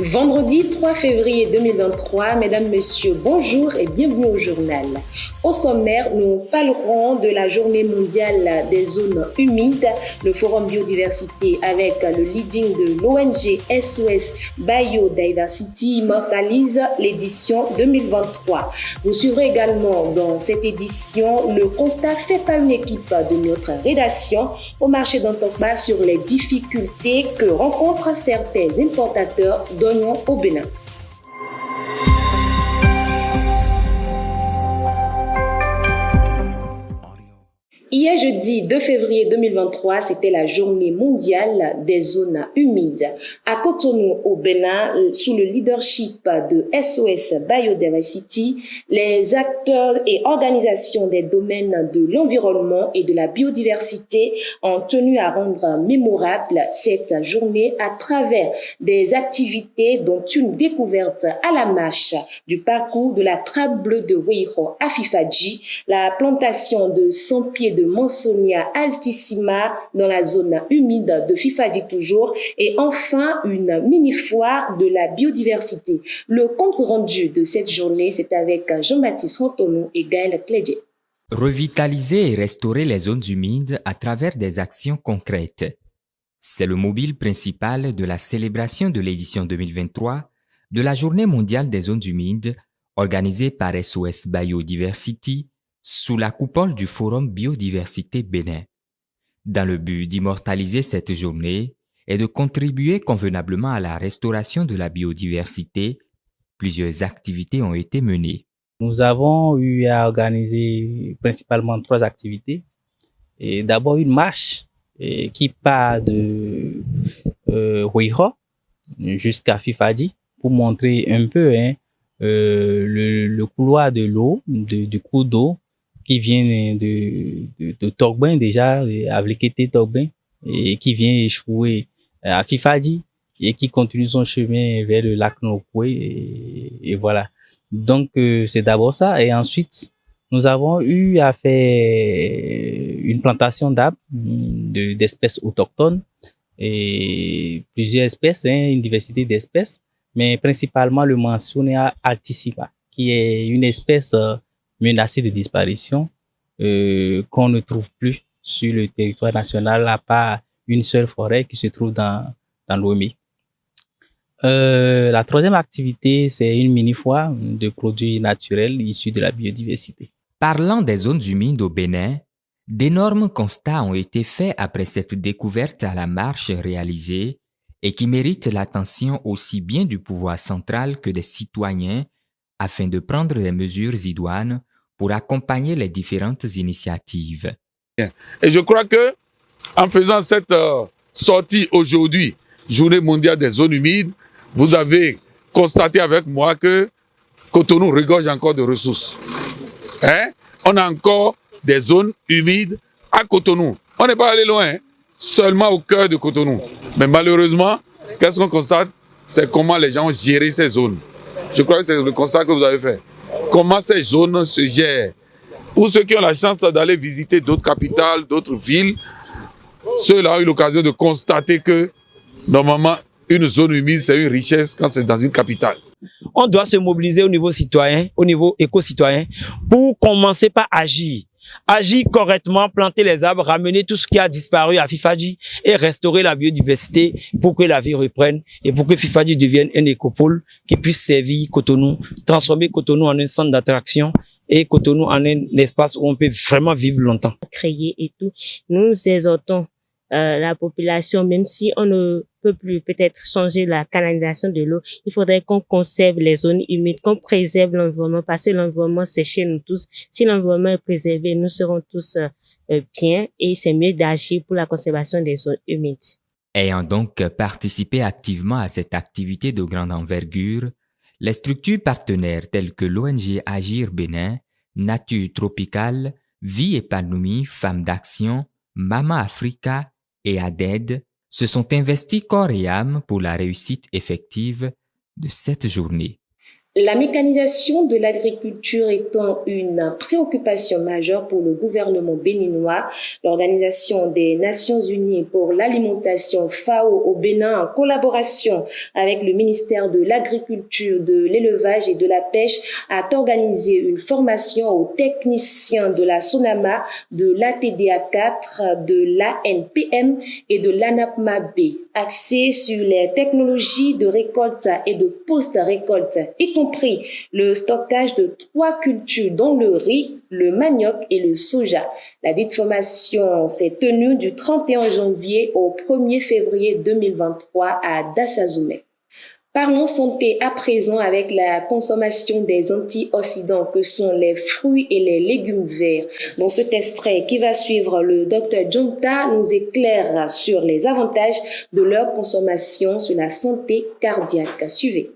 Vendredi 3 février 2023, mesdames, messieurs, bonjour et bienvenue au journal. Au sommaire, nous parlerons de la journée mondiale des zones humides, le forum biodiversité avec le leading de l'ONG SOS Biodiversity immortalise l'édition 2023. Vous suivrez également dans cette édition le constat fait par une équipe de notre rédaction au marché d'Antokba sur les difficultés que rencontrent certains importateurs d'oignons au Bénin. Hier jeudi 2 février 2023, c'était la journée mondiale des zones humides. À Cotonou, au Bénin, sous le leadership de SOS Biodiversity, les acteurs et organisations des domaines de l'environnement et de la biodiversité ont tenu à rendre mémorable cette journée à travers des activités dont une découverte à la marche du parcours de la trappe bleue de Weiro à Fifadji, la plantation de 100 pieds de Monsonia altissima dans la zone humide de Fifadji toujours et enfin une mini-foire de la biodiversité. Le compte rendu de cette journée, c'est avec Jean-Baptiste Rantonou et Gaël Clédier. Revitaliser et restaurer les zones humides à travers des actions concrètes. C'est le mobile principal de la célébration de l'édition 2023 de la Journée mondiale des zones humides organisée par SOS Biodiversity sous la coupole du Forum Biodiversité Bénin. Dans le but d'immortaliser cette journée et de contribuer convenablement à la restauration de la biodiversité, plusieurs activités ont été menées. Nous avons eu à organiser principalement 3 activités. Et d'abord une marche qui part de Weiro jusqu'à Fifadji pour montrer un peu le couloir de l'eau, du cours d'eau qui vient de Togbin déjà, Avlikete Togbin, et qui vient échouer à Fifadji et qui continue son chemin vers le lac Nokwe et voilà. Donc c'est d'abord ça et ensuite nous avons eu à faire une plantation d'arbres d'espèces autochtones et plusieurs espèces, une diversité d'espèces, mais principalement le Monsonia altissima qui est une espèce menacée de disparition qu'on ne trouve plus sur le territoire national à part une seule forêt qui se trouve dans l'Ouémé. La troisième activité, c'est une mini-foire de produits naturels issus de la biodiversité. Parlant des zones humides au Bénin, d'énormes constats ont été faits après cette découverte à la marche réalisée et qui méritent l'attention aussi bien du pouvoir central que des citoyens afin de prendre les mesures idoines pour accompagner les différentes initiatives. Et je crois que en faisant cette sortie aujourd'hui, Journée mondiale des zones humides, vous avez constaté avec moi que Cotonou regorge encore de ressources. On a encore des zones humides à Cotonou. On n'est pas allé loin, seulement au cœur de Cotonou. Mais malheureusement, qu'est-ce qu'on constate? C'est comment les gens ont géré ces zones. Je crois que c'est le constat que vous avez fait. Comment ces zones se gèrent. Pour ceux qui ont la chance d'aller visiter d'autres capitales, d'autres villes, ceux-là ont eu l'occasion de constater que, normalement, une zone humide, c'est une richesse quand c'est dans une capitale. On doit se mobiliser au niveau citoyen, au niveau éco-citoyen, pour commencer par agir. Agir correctement, planter les arbres, ramener tout ce qui a disparu à Fifadji et restaurer la biodiversité pour que la vie reprenne et pour que Fifadji devienne un écopôle qui puisse servir Cotonou, transformer Cotonou en un centre d'attraction et Cotonou en un espace où on peut vraiment vivre longtemps. Créer et tout, nous exhortons la population, même si on ne peut plus peut-être changer la canalisation de l'eau, il faudrait qu'on conserve les zones humides, qu'on préserve l'environnement, parce que l'environnement c'est chez nous tous. Si l'environnement est préservé, nous serons tous bien et c'est mieux d'agir pour la conservation des zones humides. Ayant donc participé activement à cette activité de grande envergure, les structures partenaires telles que l'ONG Agir Bénin, Nature Tropicale, Vie Épanouie, Femmes d'Action, Mama Africa et ADED se sont investis corps et âme pour la réussite effective de cette journée. La mécanisation de l'agriculture étant une préoccupation majeure pour le gouvernement béninois, l'Organisation des Nations Unies pour l'alimentation FAO au Bénin, en collaboration avec le ministère de l'Agriculture, de l'Élevage et de la Pêche, a organisé une formation aux techniciens de la SONAMA, de l'ATDA4, de l'ANPM et de l'ANAPMA-B, axée sur les technologies de récolte et de post-récolte, y compris le stockage de 3 cultures dont le riz, le manioc et le soja. La dite formation s'est tenue du 31 janvier au 1er février 2023 à Dassazoumé. Parlons santé à présent avec la consommation des antioxydants que sont les fruits et les légumes verts. Dans cet extrait qui va suivre, le Dr Jonta nous éclaire sur les avantages de leur consommation sur la santé cardiaque. Suivez.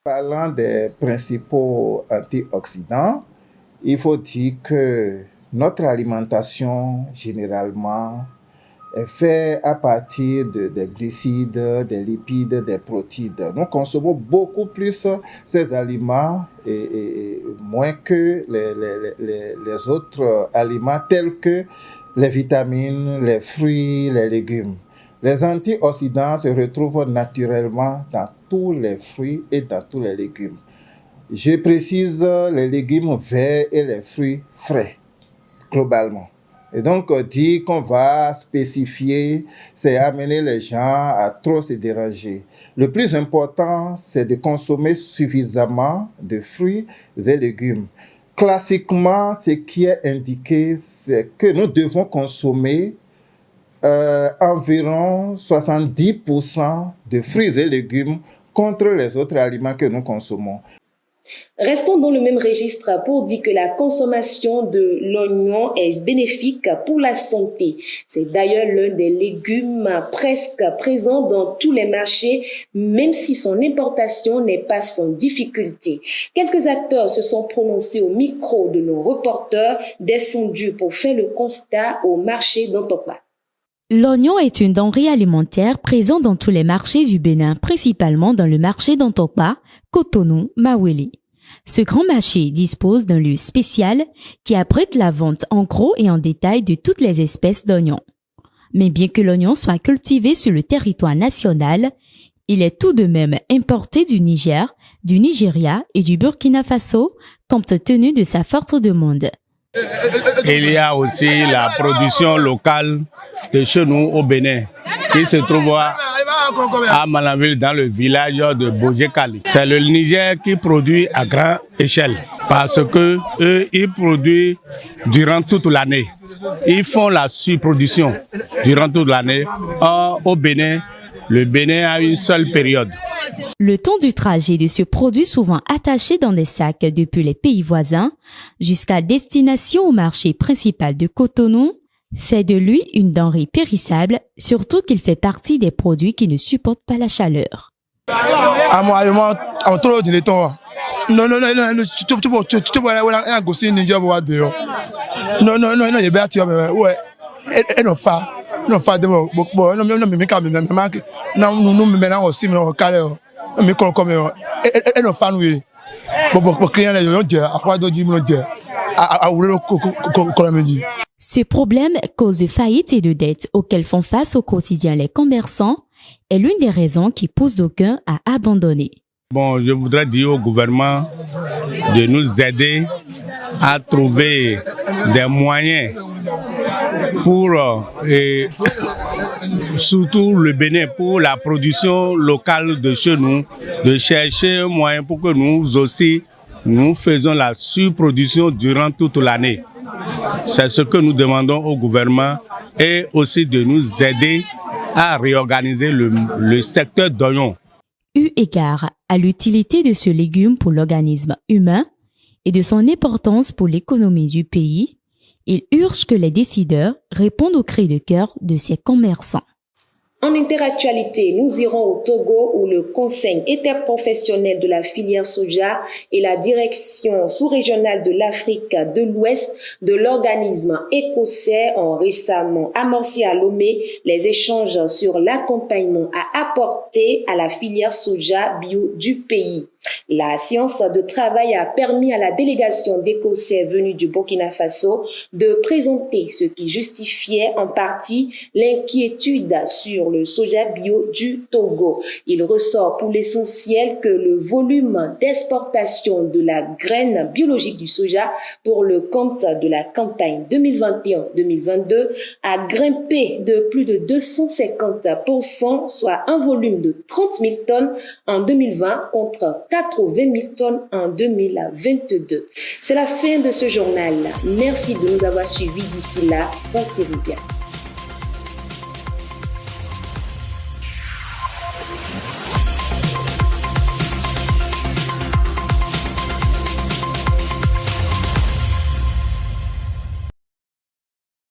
Parlant des principaux antioxydants, il faut dire que notre alimentation généralement est faite à partir des glucides, des lipides, des protéines. Nous consommons beaucoup plus ces aliments et moins que les autres aliments tels que les vitamines, les fruits, les légumes. Les antioxydants se retrouvent naturellement dans tous les fruits et dans tous les légumes. Je précise les légumes verts et les fruits frais, globalement. Et donc, dire qu'on va spécifier, c'est amener les gens à trop se déranger. Le plus important, c'est de consommer suffisamment de fruits et légumes. Classiquement, ce qui est indiqué, c'est que nous devons consommer environ 70% de fruits et légumes contre les autres aliments que nous consommons. Restons dans le même registre pour dire que la consommation de l'oignon est bénéfique pour la santé. C'est d'ailleurs l'un des légumes presque présents dans tous les marchés, même si son importation n'est pas sans difficulté. Quelques acteurs se sont prononcés au micro de nos reporters descendus pour faire le constat au marché d'Antokpa. L'oignon est une denrée alimentaire présente dans tous les marchés du Bénin, principalement dans le marché d'Antokpa, Cotonou, Maweli. Ce grand marché dispose d'un lieu spécial qui abrite la vente en gros et en détail de toutes les espèces d'oignons. Mais bien que l'oignon soit cultivé sur le territoire national, il est tout de même importé du Niger, du Nigeria et du Burkina Faso, compte tenu de sa forte demande. Il y a aussi la production locale de chez nous au Bénin, qui se trouve à Malanville dans le village de Bojekali. C'est le Niger qui produit à grande échelle parce que eux, ils produisent durant toute l'année. Ils font la surproduction durant toute l'année. Or, au Bénin, le Bénin a une seule période. Le temps du trajet de ce produit souvent attaché dans des sacs depuis les pays voisins jusqu'à destination au marché principal de Cotonou fait de lui une denrée périssable, surtout qu'il fait partie des produits qui ne supportent pas la chaleur. Ce problème, cause de faillite et de dettes auxquelles font face au quotidien les commerçants, est l'une des raisons qui pousse d'aucuns à abandonner. Bon, je voudrais dire au gouvernement de nous aider à trouver des moyens pour, surtout le Bénin, pour la production locale de chez nous, de chercher un moyen pour que nous aussi, nous faisons la surproduction durant toute l'année. C'est ce que nous demandons au gouvernement et aussi de nous aider à réorganiser le secteur d'oignons. Eu égard à l'utilité de ce légume pour l'organisme humain et de son importance pour l'économie du pays, il urge que les décideurs répondent au cri de cœur de ces commerçants. En interactualité, nous irons au Togo où le Conseil interprofessionnel de la filière soja et la direction sous-régionale de l'Afrique de l'Ouest de l'organisme écossais ont récemment amorcé à Lomé les échanges sur l'accompagnement à apporter à la filière soja bio du pays. La séance de travail a permis à la délégation d'Écossais venus du Burkina Faso de présenter ce qui justifiait en partie l'inquiétude sur le soja bio du Togo. Il ressort pour l'essentiel que le volume d'exportation de la graine biologique du soja pour le compte de la campagne 2021-2022 a grimpé de plus de 250%, soit un volume de 30 000 tonnes en 2020 contre 80 000 tonnes en 2022. C'est la fin de ce journal. Merci de nous avoir suivis d'ici là. Portez-vous bien.